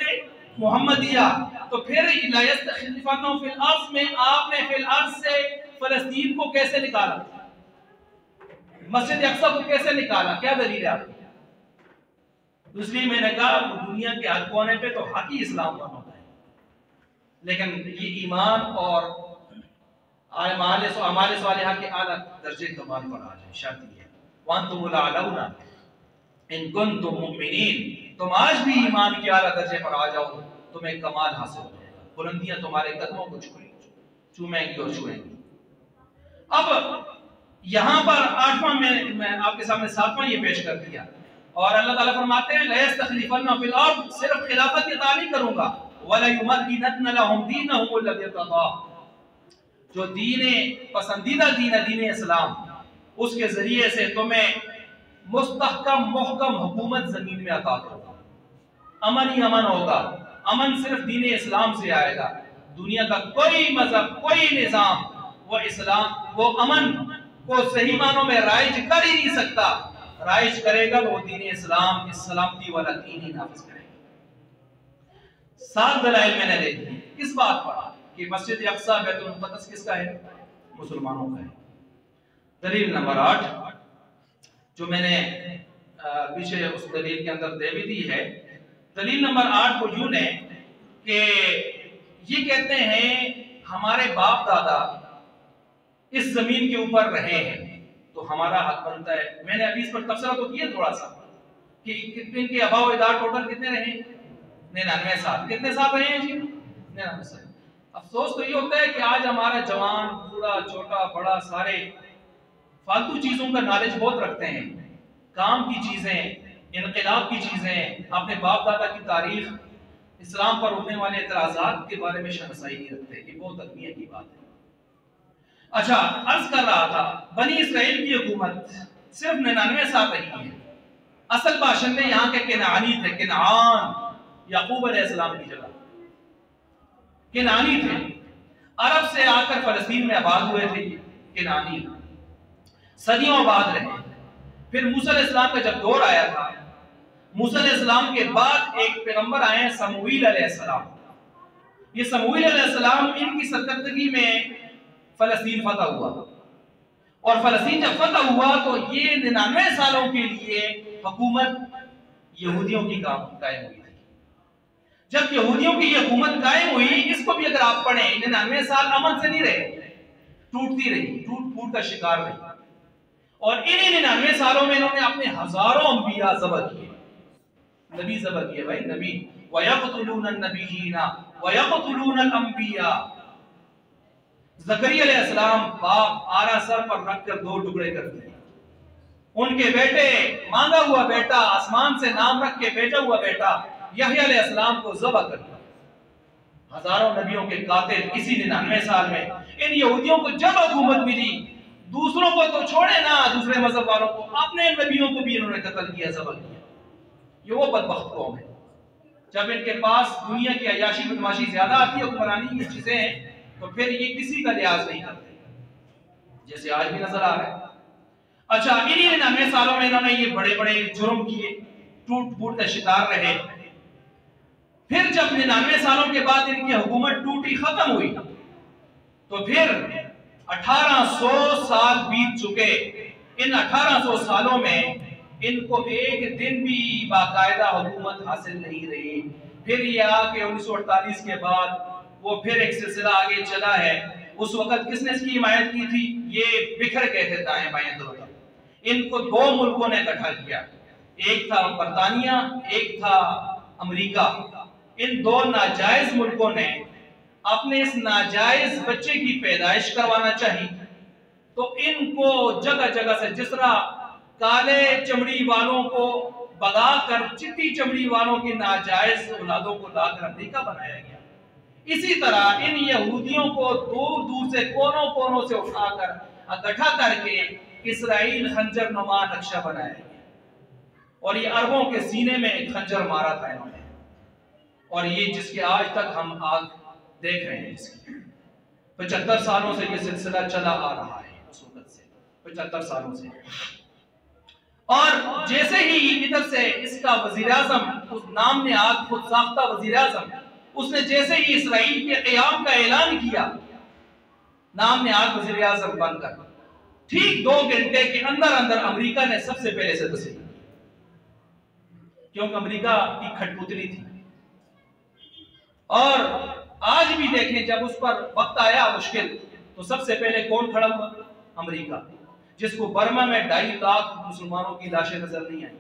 मोहम्मदिया। तो फिर फिल अर्ज में आपने फिल अर्ज से फलस्तीन को कैसे निकाला, मस्जिद अक्सा को कैसे निकाला? क्या दलील है आपकी? दूसरी मैंने कहा दुनिया के हर कोने पे तो हक ही इस्लाम का होता है, लेकिन ये ईमान और अमाल सालिहा के आला दर्जे कमाल पर आ जाए। शर्त ये है वअंतुमुल आलौना इन कुंतुम मुमिनीन, तुम आज भी ईमान के आला दर्जे पर आ जाओ, तुम्हें कमाल हासिल हो जाएगा, बुलंदियां तुम्हारे कदमों को चूमेंगी और छुएंगी। अब यहाँ पर 8वां मैं आपके सामने 7वां ये पेश कर दिया, और अल्लाह ताला फरमाते हैं ला यस्तखलिफन्ना फिल अर्द, सिर्फ खिलाफत अता नहीं करूंगा, वला युमक्किनन्ना लहुम दीनहुम अल्लज़ी इर्तदा, जो दीन पसंदीदा दीन इस्लाम, उसके जरिए से तुम्हें मुस्तहकम मुहकम हुकूमत जमीन में अता करूंगा। अमन ही अमन होगा, अमन सिर्फ दीन इस्लाम से आएगा। दुनिया का कोई मजहब, कोई निजाम वो अमन को सही मानों में राइज कर ही नहीं सकता। राइज करेगा तो वो दीन इस्लाम, इस सलामती वाला दीन ही नाफिज करेगा। 7 दलाइल मैंने दे दिए किस बात पर कि मस्जिद अक्सा बैतुल मुक़द्दस किसका है? मुसलमानों का है। दलील नंबर 8 जो मैंने पीछे उस दलील के अंदर दे भी दी है। दलील नंबर 8 को यूं है कि ये कहते हैं हमारे बाप दादा इस जमीन के ऊपर रहे हैं तो हमारा हक बनता है। मैंने अभी इस पर तबसरा तो किया थोड़ा सा कि कितने के अभाव इदार टोटल कितने रहे? 99 साल। कितने साल रहे हैं जी? 99 साल। अफसोस तो ये होता है कि आज हमारा जवान, बूढ़ा, छोटा, बड़ा सारे फालतू चीजों का नॉलेज बहुत रखते हैं, काम की चीजें, इनकलाब की चीजें, अपने बाप दादा की तारीख, इस्लाम पर होने वाले एतराजात के बारे में शर्मसाई नहीं रखते। ये बहुत अलमिया की बात है। अच्छा, अर्ज कर रहा था बनी इसराइल की हुकूमत सिर्फ 99 साल रही है। असल बाशिंदे यहाँ के किनानी थे, किनान, याकूब अलैहिस्सलाम की जगह किनानी थे। अरब से आकर फलस्तीन में आबाद हुए थे किनानी, सदियों आबाद रहे। फिर मूसा अलैहिस्सलाम का जब दौर आया था, मूसा अलैहिस्सलाम के बाद एक पैगंबर आए हैं समूईल अलैहिस्सलाम। ये समूईल अलैहिस्सलाम, इनकी सरकर्दगी में फलस्तीन फतह हुआ, और फलस्तीन जब फतह हुआ तो ये 99 सालों के लिए हुकूमत यहूदियों की कायम हुई थी। जब यहूदियों की ये हुकूमत कायम हुई, इसको भी अगर आप पढ़ें, 99 साल अमन से नहीं रहे, टूटती रही, टूट फूट का शिकार रही। और इन्हीं 99 सालों में इन्होंने अपने हजारों अंबिया ज़बह किए, नबी ज़बह किए भाई, नबी। वयक़तुलून नबिय्यीना वयक़तुलून अंबिया। ज़करिया अलैहिस्सलाम बाप आरा सर पर रखकर 2 टुकड़े कर दिए। उनके बेटे, मांगा हुआ बेटा, आसमान से नाम रख के भेजा हुआ बेटा यहया अलैहिस्सलाम को ज़बह कर दिया। हजारों नबियों के कातिल इसी 99 साल में। इन यहूदियों को जब हुकूमत मिली, दूसरों को तो छोड़े ना, दूसरे मजहब वालों को, अपने नबियों को भी इन्होंने कत्ल किया, ज़बह किया। ये वो बदबख्त कौम है, जब इनके पास दुनिया की अयाशी बदमाशी ज्यादा आती है, हुक्मरानी की चीजें हैं, तो फिर ये किसी का लिहाज नहीं करते, जैसे आज भी नजर आ रहा है। अच्छा, इन्हीं 99 सालों में इन्होंने ये बड़े बड़े जुर्म किए, टूट फूट का शिकार रहे। फिर जब 99 सालों के बाद इनकी हुकूमत टूटी, खत्म हुई, तो फिर 1800 साल बीत चुके। इन 1800 सालों में इनको एक दिन भी बाकायदा हुकूमत हासिल नहीं रही। फिर ये आके 1948 के बाद वो फिर एक सिलसिला आगे चला है। उस वक्त किसने इसकी हिमायत की थी? ये बिखर गए थे दाएं बाएं दोनों। इनको 2 मुल्कों ने इकट्ठा किया, एक था बरतानिया, एक था अमेरिका। इन 2 नाजायज मुल्कों ने अपने इस नाजायज बच्चे की पैदाइश करवाना चाहिए, तो इनको जगह जगह से, जिस तरह काले चमड़ी वालों को भगाकर चिट्टी चमड़ी वालों की नाजायज औलादों को लाकर अमेरिका बनाया गया, इसी तरह इन यहूदियों को दूर दूर से, कोनों कोनों से उठाकर इकट्ठा करके इसराइल खंजर नुमा नक्शा बनाया गया। और ये अरबों के सीने में एक खंजर मारा था इन्होंने, और ये जिसके आज तक हम आग देख रहे हैं, इसकी 75 सालों से ये सिलसिला चला आ रहा है, उस वक्त से 75 सालों से। और जैसे ही इधर से इसका वजीर-ए-आज़म, उस नाम ने आग खुद साख्ता वजीर-ए-आज़म, उसने जैसे ही इसराइल के क़याम का ऐलान किया, नाम ने आग वजीर-ए-आज़म बनकर, ठीक 2 घंटे के अंदर अंदर अमेरिका ने सबसे पहले से तस्लीम की, क्योंकि अमेरिका की खटपुतली थी। और आज भी देखें, जब उस पर वक्त आया मुश्किल, तो सबसे पहले कौन खड़ा हुआ? अमेरिका, जिसको बर्मा में 2.5 लाख मुसलमानों की लाशें नजर नहीं आई।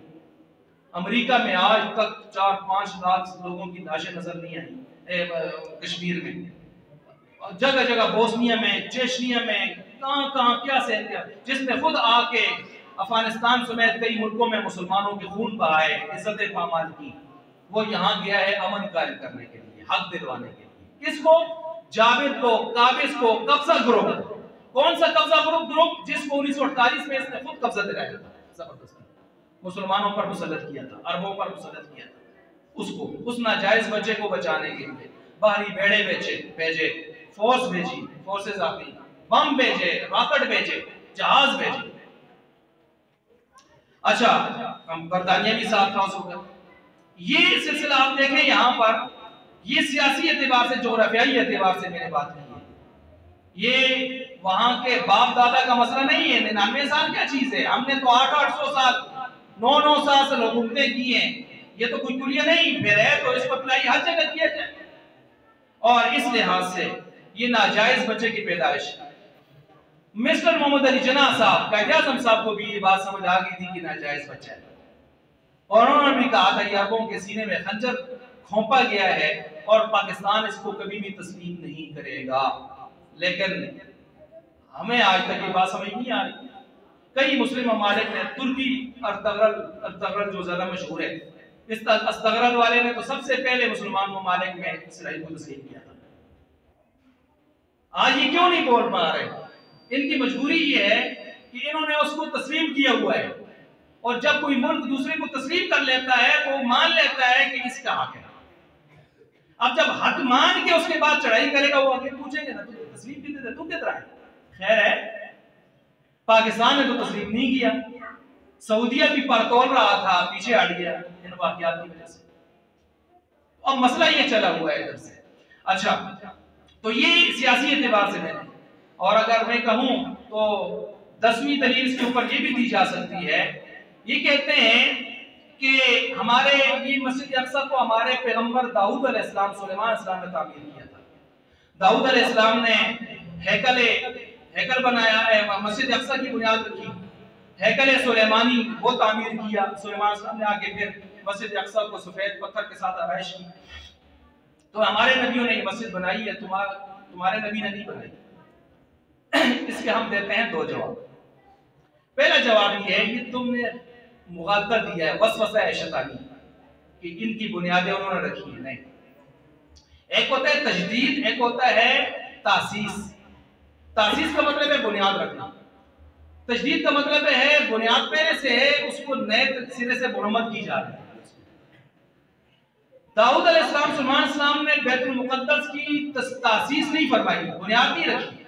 अमेरिका में आज तक 4-5 लाख लोगों की लाशें नजर नहीं आई। कश्मीर में, जगह जगह, बोस्निया में, चेचनिया में, कहां कहां क्या से क्या, जिसने खुद आके अफगानिस्तान समेत कई मुल्कों में मुसलमानों के खून बहाए, इज्जत पामाल की, वो यहाँ गया है अमन कायम करने के लिए, हक दिलवाने के लिए। किसको? जावेद को, काबिज को, कब्जा ग्रुप। कौन सा कब्जा ग्रुप? जिसको 1948 में इसने खुद कब्जा दिलाया था, जबरदस्ती मुसलमानों पर मुसल्लत किया था, अरबों पर मुसल्लत किया था। उसको, उस नाजायज बच्चे को बचाने के लिए बाहरी भेड़े भेजे, फोर्स भेजी, फोर्सेस आ गई, बम भेजे, रॉकेट भेजे, जहाज भेजे। अच्छा, हम बरतानिया भी साथ था उस वक्त। ये सिलसिला आप देखें, यहाँ पर ये सियासी एतबार से, जोग्राफियाई एतबार से मैंने बात की है, ये वहां के बाप दादा का मसला नहीं है। 99 साल क्या चीज है? हमने तो 800 साल, 900 साल से हुकूमतें की हैं, ये तो कुछ कुलिया नहीं। फिर है तो इसको अप्लाई हर जगह किया जाए। और इस लिहाज से ये नाजायज बच्चे की पैदाइश, मिस्टर मोहम्मद अली जिन्ना साहब, कायद-ए-आज़म साहब को भी ये बात समझ आ गई थी कि नाजायज बच्चा है, और उन्होंने भी कहा था ये अरबों के सीने में खंजर खोपा गया है और पाकिस्तान इसको कभी भी तस्लीम नहीं करेगा। लेकिन हमें आज तक ये बात समझ नहीं आ रही। कई मुस्लिम ममालिक ने, तुर्की अर्तगरल जो ज्यादा मशहूर है, इस अस्तगरल वाले ने तो सबसे पहले मुसलमान ममालिक में इसराइल को तस्लीम किया था। आज ये क्यों नहीं बोल पा रहे? इनकी मजबूरी ये है कि इन्होंने उसको तस्लीम किया हुआ है, और जब कोई मुल्क दूसरे को तस्लीम कर लेता है तो मान लेता है कि इसका हक है। अब जब हक मान के उसके बाद चढ़ाई करेगा, वो आगे पूछेंगे ना, तुझे तस्लीम क्यों दे, तू कितना है? खैर है, पाकिस्तान ने तो तस्लीम नहीं किया, सऊदीया भी पर तोल रहा था, पीछे हट गया इन वाकयात की वजह से। अब मसला ये चला हुआ है इधर से। अच्छा, तो ये सियासी एतबार से मैंने, और अगर मैं कहूं तो 10वीं दलील इसके ऊपर ये भी दी जा सकती है। ये कहते हैं कि हमारे ये मस्जिद अक्सा को हमारे पैगंबर दाऊद अलैहिस्सलाम, सुलेमान अलैहिस्सलाम ने तामीर किया था। दाऊद अलैहिस्सलाम ने हैकल बनाया है, मस्जिद अक्सा की बुनियाद रखी। हैकल सुलेमानी वो तामीर किया सुलेमान अलैहिस्सलाम ने, आके फिर मस्जिद अक्सा को सफेद पत्थर के साथ आराइश की। तो हमारे नबियों ने ये मस्जिद बनाई है, तुम्हारे नबी ने नहीं बनाई। इसके हम देते हैं दो जवाब। पहला जवाब ये है, ये तुमने मुगालता दिया है, वसवसा है शैतानी कि इनकी बुनियादें उन्होंने रखी है। नहीं, एक होता है तजदीद, एक होता है तासीस। तासीस का मतलब है बुनियाद रखना, तजदीद का मतलब है बुनियाद पहले से है, उसको नए सिरे से मुरम्मत की जा रही है। दाऊद अलैहिस्सलाम, सुलेमान अलैहिस्सलाम ने बैतुल मुक़द्दस की तासीस नहीं फरमाई, बुनियाद नहीं रखी,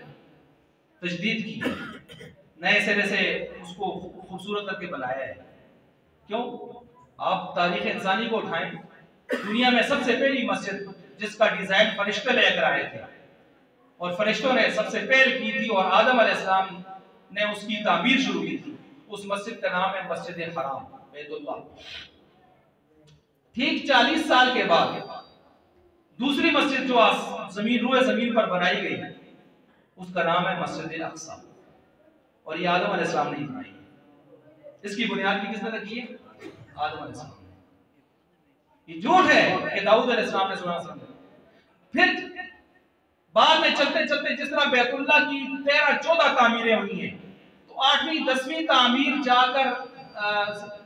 तजदीद की, नए सिरे से उसको खूबसूरत करके बनाया है। क्यों? आप तारीख इंसानी को उठाएं, दुनिया में सबसे पहली मस्जिद जिसका डिजाइन फरिश्ते लेकर आए थे और फरिश्तों ने सबसे पहल की थी और आदम अलैहिस्सलाम ने उसकी तामीर शुरू की थी, उस मस्जिद का नाम है मस्जिद हराम, बैतुल्लाह। ठीक 40 साल के बाद दूसरी मस्जिद जो रूए जमीन पर बनाई गई, उसका नाम है मस्जिद अक्सा, और ये आदम अलैहिस्सलाम ने बनाई। इसकी बुनियाद भी किसने रखी है? आदम अलैहिस्सलाम ने। ये झूठ है कि दाऊद अलैहिस्सलाम ने सुना। फिर बाद में चलते चलते जिस तरह बैतुल्लाह की 13-14 तामीरें हुई हैं, तो 8वीं 10वीं तामीर जाकर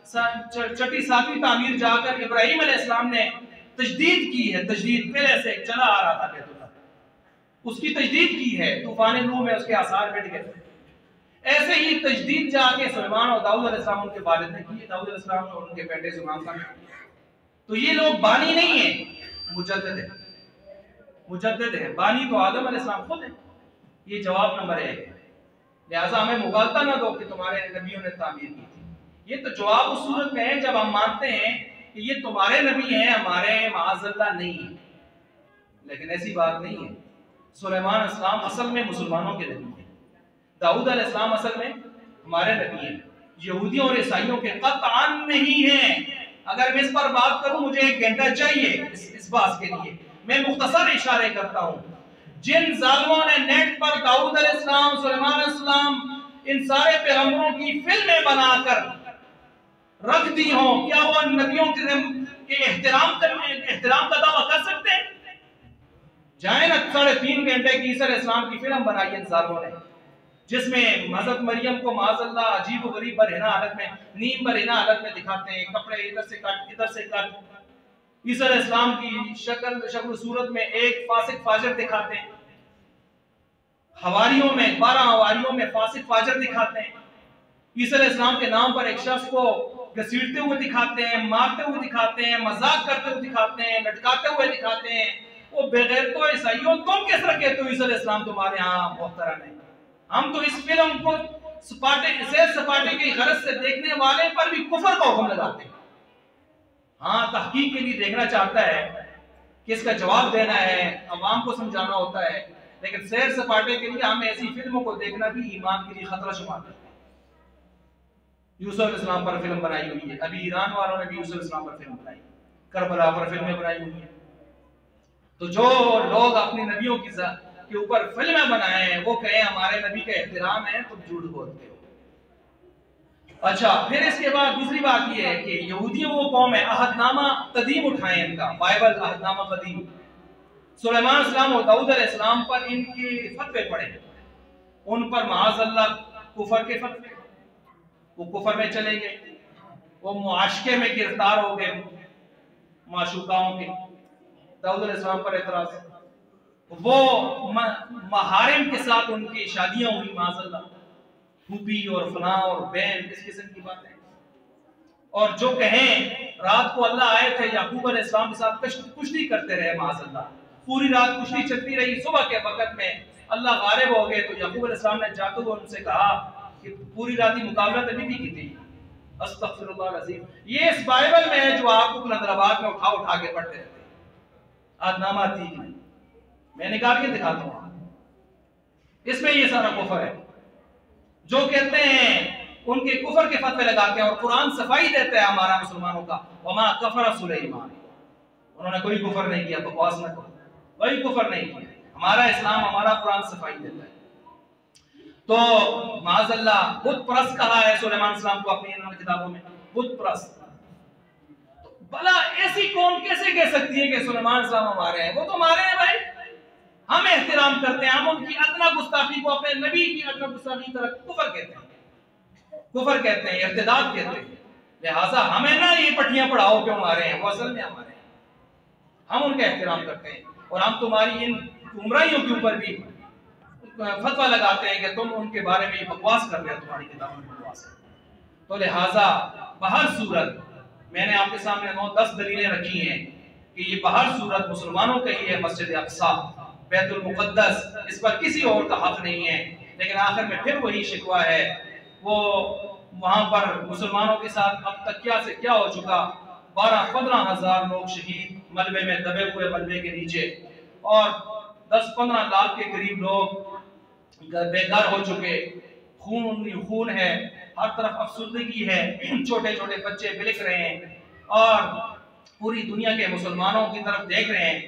6ठी 7वीं तामीर जाकर इब्राहिम अलैहिस्सलाम ने तजदीद की है। तजदीद पहले से चला आ रहा था बैतुल्लाह, उसकी तजदीद की है, तूफान नूह में उसके आसार मिट गए। ऐसे ही तजदीद जाके सुलेमान और दाऊद अलैहिस्सलाम उनके वालिद ने की, दाऊद अलैहिस्सलाम और उनके बेटे सुलेमान का। तो ये लोग बानी नहीं है, मुजद्दिद है। मुजद्दिद है, बानी तो आदम अलैहिस्सलाम खुद है। ये जवाब नंबर 1 है। लिहाजा हमें मुगालता ना दो कि तुम्हारे नबियों ने तामीर की थी। ये तो जवाब उस सूरत में है जब हम मानते हैं कि ये तुम्हारे नबी हैं, हमारे माअज़ल्लाह नहीं है। लेकिन ऐसी बात नहीं है। सुलेमान अलैहिस्सलाम असल में मुसलमानों के नबी हैं, दाऊद अलैहिस्सलाम असल में हमारे नबी हैं, यहूदियों और ईसाइयों के कतअन नहीं हैं। अगर मैं इस पर बात करूं मुझे 1 घंटा चाहिए इस बात के लिए। मैं मुख्तसर इशारे करता हूं। जिन जालिमों ने नेट पर दाऊद अलैहिस्सलाम, सुलेमान अलैहिस्सलाम, इन सारे पैगंबरों की फिल्में बनाकर रख दी हो, क्या वो नबियों के एहतराम का दावा कर सकते हैं? जाए ना, 3.5 घंटे की ईसा अलैहिस्सलाम की फिल्म बनाई इन जालिमों ने, जिसमें हज़रत मरियम को माज़अल्लाह अजीब व गरीब बरहना हालत में, नीम बरहना हालत में दिखाते हैं, कपड़े इधर से काट इधर से काट। ईसा अलैहिस्सलाम की शक्ल सूरत में एक फासिक फाजिर दिखाते हैं, हवारियों में 12 हवारियों में फासिक फाजिर दिखाते हैं। ईसा अलैहिस्सलाम के नाम पर एक शख्स को घसीटते हुए दिखाते हैं, मारते हुए दिखाते हैं, मजाक करते हुए दिखाते हैं, लटकाते हुए दिखाते हैं। वो बेगैरतों ईसाइयों, तुम किस तरह कहते हो ईसा अलैहिस्सलाम तुम्हारे यहाँ मोहतरम है? हम तो इस फिल्म को सपाटे की गरज से देखने वाले पर भी कुफर का हुक्म लगाते हैं। हाँ, तहकीक के लिए देखना चाहता है कि इसका जवाब देना है, अवाम को समझाना होता है, लेकिन सैर सपाटे के लिए हम ऐसी फिल्मों को देखना भी ईमान के लिए खतरा शुमार करते हैं। यूसुफ अलैहिस्सलाम पर फिल्म बनाई हुई है, अभी ईरान वालों ने भी यूसुफ अलैहिस्सलाम पर फिल्म बनाई, करबला पर फिल्में बनाई हुई है। तो जो लोग अपने नबियों के ऊपर फिल्में बनाए हैं, वो कहे हमारे नबी का एहतराम है, तुम झूठ बोलते हो। अच्छा, फिर इसके बाद दूसरी बात यह है कि यहूदियों वो कौम है, अहदनामा कदीम उठाए इनका, बाइबल अहदनामा कदीम, सुलेमान अलैहिस्सलाम और दाऊद अलैहिस्सलाम पर इनके फतवे पड़े, उन पर माअज़ल्लाह कुफर के फतवे, वो कुफर में चले गए, वो मुआशके में गिरफ्तार हो गए माशूकाओं के। दाऊद अलैहिस्सलाम पर एतराज, वो महारिम के साथ उनकी शादियां हुई, माअज़ल्लाह, फूफी और फलां और बहन, इस किस्म की बातें। और जो कहें रात को अल्लाह आए थे याकूब अलैहिस्सलाम के साथ कुश्ती करते रहे, माअज़ल्लाह, पूरी रात कुश्ती चलती रही, सुबह के वक्त में अल्लाह गालिब हो गए, तो याकूब अलैहिस्सलाम ने जाते हुए उनसे कहा कि पूरी रात ही मुकाबला तभी भी की थी, अस्तगफिरुल्लाह अज़ीम। ये इस बाइबल में है जो आपको बुलंदराबाद में उठा उठा के पढ़ते रहते हैं। आज नामा ठीक नहीं, मैं निकाल के दिखाता हूँ। इसमें ये सारा कुफर है। जो कहते हैं उनके कुफर के फतवे लगाते हैं और कुरान सफाई देता है हमारा मुसलमानों का, वमा कफर सुलेमान, उन्होंने कोई कुफर नहीं किया, बकवास न करो, कोई कुफर नहीं किया। हमारा इस्लाम, हमारा कुरान सफाई देता है। तो माज़अल्लाह बुत परस्त कहा है सुलेमान सलाम को अपनी इन्होंने किताबों में, बुत परस्त। तो भला ऐसी कौम कैसे कह सकती है कि सुलेमान सलाम हमारे हैं? वो तो हमारे हैं भाई, हम एहतराम करते हैं, हम उनकी अदना गुस्ताखी को अपने नबी की अदना गुस्ताखी की तरह कुफर कहते हैं, कुफर कहते हैं, इर्तिदाद कहते हैं। लिहाजा हमें ना ये पट्टियां पढ़ाओ क्यों हमारे हैं, वो असल में हमारे हैं, हम उनका एहतराम करते हैं। और हम तुम्हारी इन गुमराहियों के ऊपर भी फतवा लगाते हैं कि तुम उनके बारे में बकवास कर रहे हो, तुम्हारी किताबों में बकवास है। तो लिहाजा बहर सूरत मैंने आपके सामने 9-10 दलीलें रखी हैं कि ये बहर सूरत मुसलमानों का ही है। मस्जिद अक्सा, बैतुल मुक़द्दस, इस पर किसी और का हक नहीं है। लेकिन आखिर में फिर वही शिकवा है, वो वहां पर मुसलमानों के साथ अब तक क्या से क्या हो चुका। 12-15 हजार लोग शहीद, मलबे में दबे हुए, मलबे के नीचे, और 10-15 लाख के करीब लोग बेघर हो चुके। खून खून है, हर तरफ अफसुर्दगी है, छोटे छोटे बच्चे बिलख रहे हैं और पूरी दुनिया के मुसलमानों की तरफ देख रहे हैं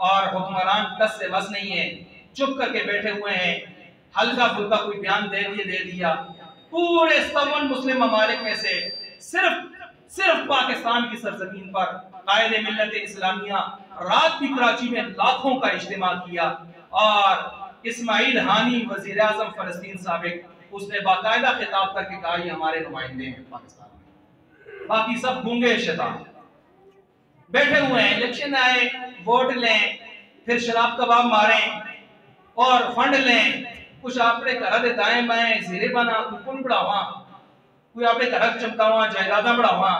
और हुक्मरान टस से बस नहीं है, चुप करके बैठे हुए हैं। हल्का फुल्का कोई बयान दे दिया। पूरे 57 मुस्लिम ममालिक में से सिर्फ पाकिस्तान की सरजमीन पर कायदे मिल्लत इस्लामिया रात भी कराची में लाखों का इज्तिमा किया और इस्माइल हानी वजीर आजम फलस्तीन साबिक, उसने बाकायदा खिताब करके कहा ये हमारे नुमाइंदे हैं पाकिस्तान में। बाकी सब गूंगे शैतान बैठे हुए हैं। इलेक्शन आए, वोट लें, फिर शराब कबाब मारें और फंड लें। कुछ आपने घर दे दाएं बाएं जीरे बना कुल बढ़ावा, कोई आपने घर चमकावा जायदादा बढ़ावा,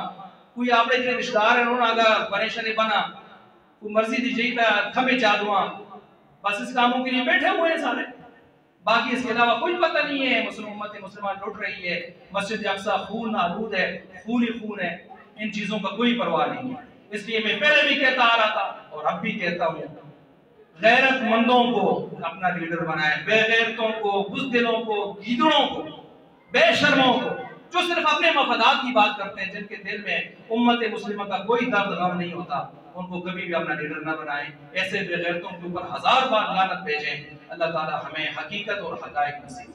कोई आपने जो रिश्तेदार है उन्होंने आगा परेशानी बना, कोई मर्जी दीजिए खमे चादुआ, बस इस कामों के लिए बैठे हुए हैं सारे। बाकी इसके अलावा कोई पता नहीं है। मुसलमान लुट रही है, मस्जिद अक्सा खून आलूद है, खून ही खून है, इन चीजों का कोई परवाह नहीं है। इसलिए मैं पहले भी कहता आ रहा था और अब भी कहता हूँ, गैरतमंदों को अपना लीडर बनाए, बेगैरतों को, बुज़दिलों को, गीदड़ों को, बेशर्मों को, जो सिर्फ अपने मफादात की बात करते हैं, जिनके दिल में उम्मत मुस्लिमा का कोई दर्द गम नहीं होता, उनको कभी भी अपना लीडर न बनाएं। ऐसे बेगैरतों के ऊपर 1000 बार लानत भेजें। अल्लाह ताला हमें हकीकत और हक़ाइक़ नसीब